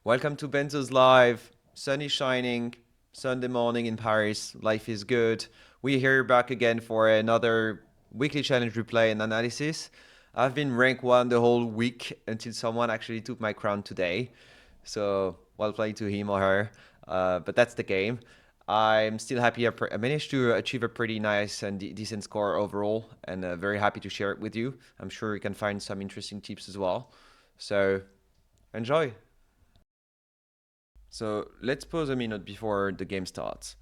Welcome to Benzouz Live. Sun is shining. Sunday morning in Paris. Life is good. We're here back again for another weekly challenge replay and analysis. I've been rank 1 the whole week until someone actually took my crown today. So, well played to him or her. But that's the game. I'm still happy I managed to achieve a pretty nice and decent score overall, and very happy to share it with you. I'm sure you can find some interesting tips as well. So, enjoy. So let's pause a minute before the game starts.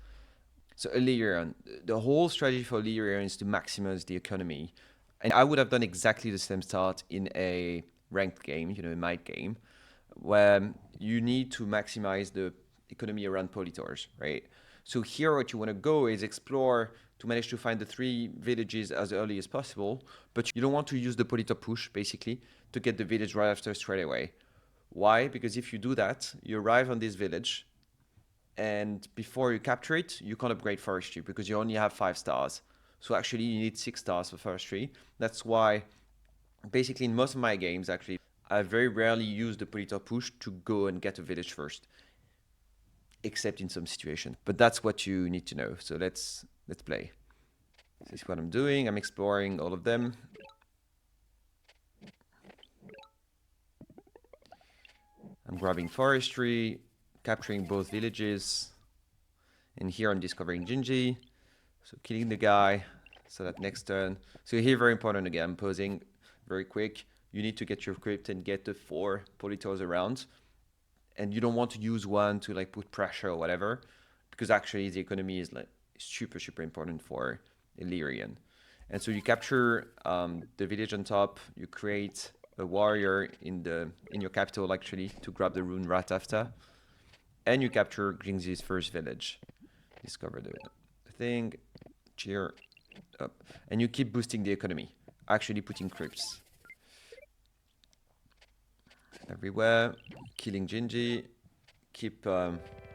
So Elyrion, the whole strategy for Elyrion is to maximize the economy. And I would have done exactly the same start in a ranked game, a might game, where you need to maximize the economy around Politors, right? So here what you want to go is explore to manage to find the 3 villages as early as possible, but you don't want to use the Politop push, basically, to get the village right after straight away. Why? Because if you do that, you arrive on this village, and before you capture it, you can't upgrade forestry because you only have 5 stars. So actually, you need 6 stars for forestry. That's why, basically, in most of my games, actually, I very rarely use the Polito push to go and get a village first, except in some situations. But that's what you need to know. So let's play. This is what I'm doing. I'm exploring all of them. I'm grabbing forestry, capturing both villages. And here I'm discovering Jinji. So killing the guy, so that next turn. So here, very important again, posing very quick. You need to get your crypt and get the 4 Politos around. And you don't want to use one to like put pressure or whatever, because actually the economy is like super, super important for Elyrion. And so you capture the village on top, you create a warrior in your capital actually to grab the rune right after, and you capture Gringsy's first village. Discover the thing, cheer up, and you keep boosting the economy, actually putting crypts everywhere, killing Jinji, keep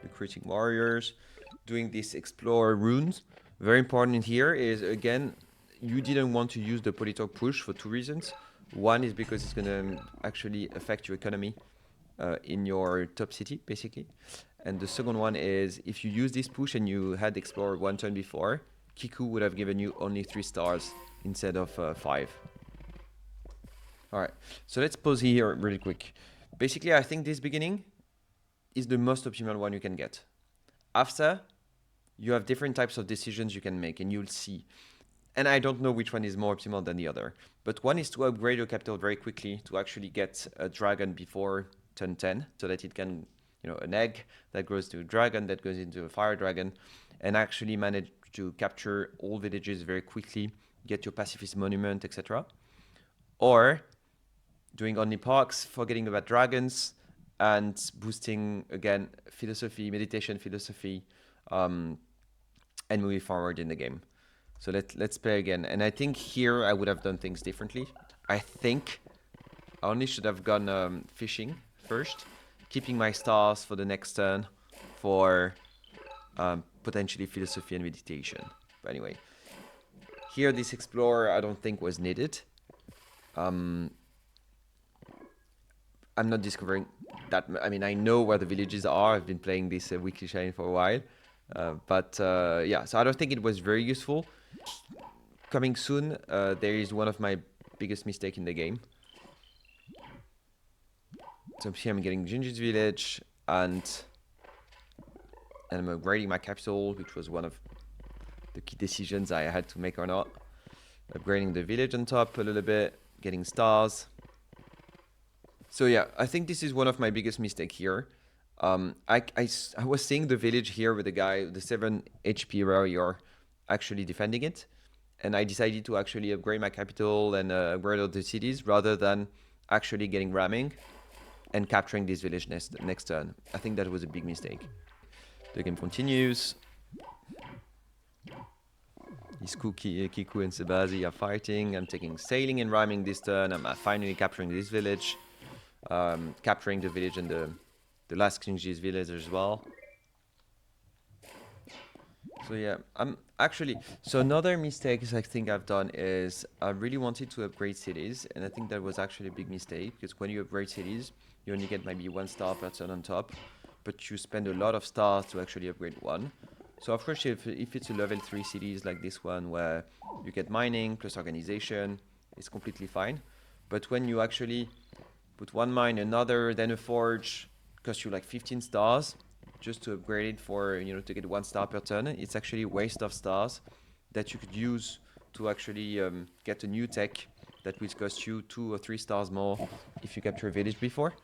recruiting warriors, doing this explore runes. Very important here is, again, you didn't want to use the Politok push for 2 reasons. One is because it's going to actually affect your economy in your top city, basically. And the second one is, if you use this push and you had explored 1 turn before, Kiku would have given you only 3 stars instead of 5. Alright, so let's pause here really quick. Basically, I think this beginning is the most optimal one you can get. After, you have different types of decisions you can make, and you'll see. And I don't know which one is more optimal than the other. But one is to upgrade your capital very quickly to actually get a dragon before turn 10, so that it can, an egg that grows to a dragon, that goes into a fire dragon, and actually manage to capture all villages very quickly, get your pacifist monument, etc. Or doing only parks, forgetting about dragons, and boosting, again, philosophy, meditation philosophy, and moving forward in the game. So let's play again. And I think here I would have done things differently. I think I only should have gone fishing first, keeping my stars for the next turn for potentially philosophy and meditation. But anyway, here this explorer I don't think was needed. I'm not discovering that. I mean, I know where the villages are. I've been playing this weekly challenge for a while. But yeah, so I don't think it was very useful. Coming soon, there is one of my biggest mistakes in the game. So here I'm getting Jinji's village, and I'm upgrading my capital, which was one of the key decisions I had to make or not. Upgrading the village on top a little bit, getting stars. So yeah, I think this is one of my biggest mistakes here. I was seeing the village here with the guy, the 7 HP warrior, actually defending it. And I decided to actually upgrade my capital and upgrade all the cities rather than actually getting ramming and capturing this village next turn. I think that was a big mistake. The game continues. Kiku and Sebazi are fighting. I'm taking sailing and ramming this turn. I'm finally capturing this village. Capturing the village and the last Kingji's village as well. So yeah, I'm actually, so another mistake I think I've done is I really wanted to upgrade cities, and I think that was actually a big mistake, because when you upgrade cities, you only get maybe 1 star per turn on top, but you spend a lot of stars to actually upgrade one. So of course, if it's a level 3 cities like this one where you get mining plus organization, it's completely fine. But when you actually put one mine, another, then a forge, cost you like 15 stars just to upgrade it for, to get 1 star per turn, it's actually a waste of stars that you could use to actually get a new tech that will cost you 2 or 3 stars more if you capture a village before.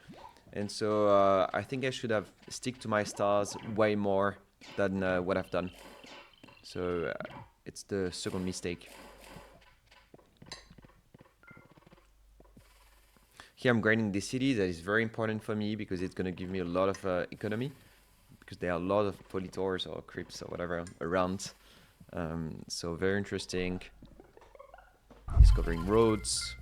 And so I think I should have stick to my stars way more than what I've done. So it's the second mistake. Here I'm grinding the city. That is very important for me because it's going to give me a lot of economy, because there are a lot of polytors or crypts or whatever around. So very interesting. Discovering roads.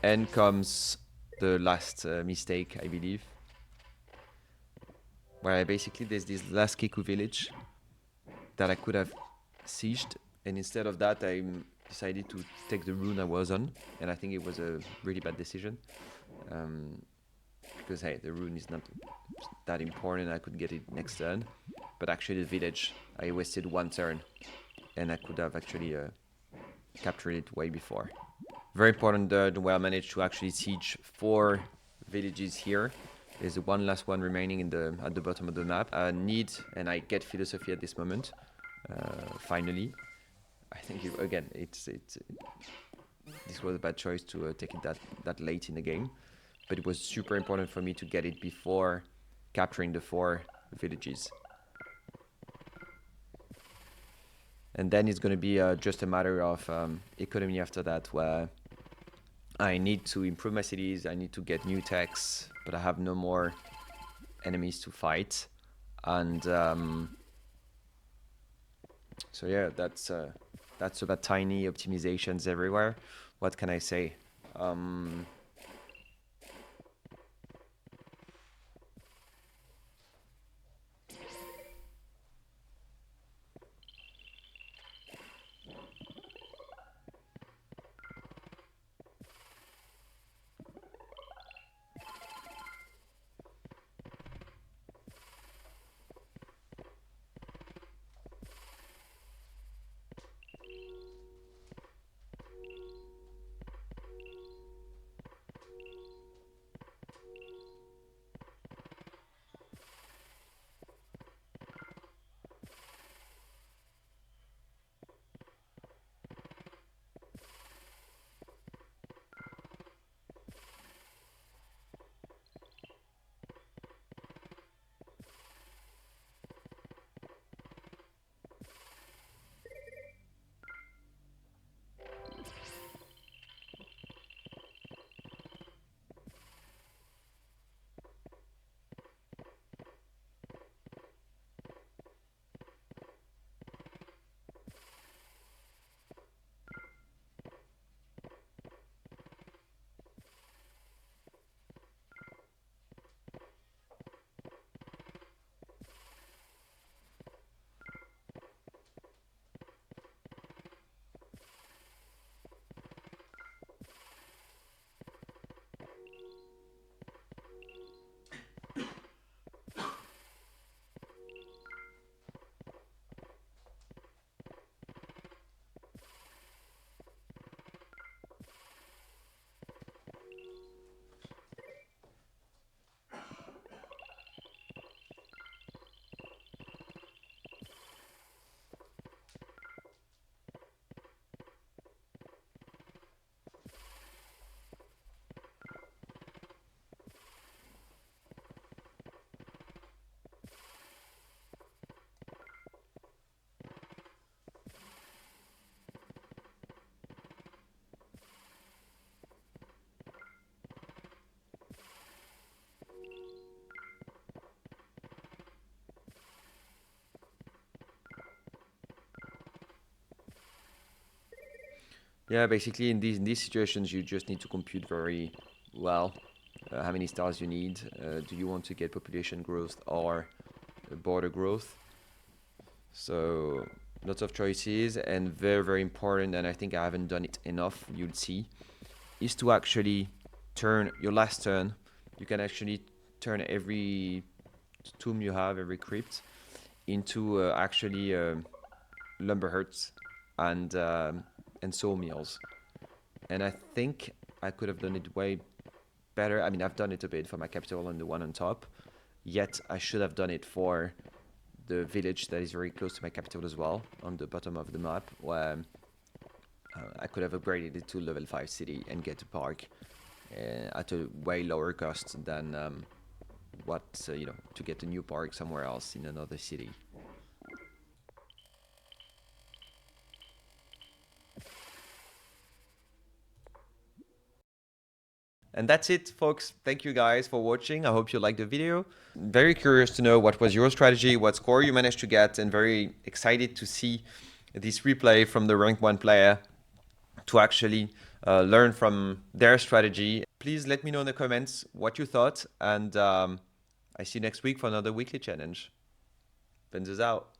And comes the last mistake, I believe, where basically there's this last Kiku village that I could have sieged, and instead of that I decided to take the rune I was on, and I think it was a really bad decision, because hey, the rune is not that important. I could get it next turn, but actually the village, I wasted 1 turn, and I could have actually captured it way before. Very important where I managed to actually siege 4 villages here. There's one last one remaining at the bottom of the map. I need, and I get philosophy at this moment. Finally, I think this was a bad choice to take it that late in the game, but it was super important for me to get it before capturing the 4 villages. And then it's going to be just a matter of economy after that, where I need to improve my cities, I need to get new techs, but I have no more enemies to fight. And so yeah, that's about tiny optimizations everywhere. What can I say? Yeah, basically in these situations, you just need to compute very well how many stars you need. Do you want to get population growth or border growth? So lots of choices, and very, very important, and I think I haven't done it enough, you'll see, is to actually turn your last turn you can actually turn every tomb you have, every crypt, into actually lumber huts and sawmills. And I think I could have done it way better. I mean, I've done it a bit for my capital and the one on top. Yet I should have done it for the village that is very close to my capital as well, on the bottom of the map, where I could have upgraded it to level 5 city and get a park at a way lower cost than to get a new park somewhere else in another city. And that's it, folks. Thank you guys for watching. I hope you liked the video. Very curious to know what was your strategy, what score you managed to get, and very excited to see this replay from the rank 1 player to actually learn from their strategy. Please let me know in the comments what you thought, and I see you next week for another weekly challenge. Benzouz out.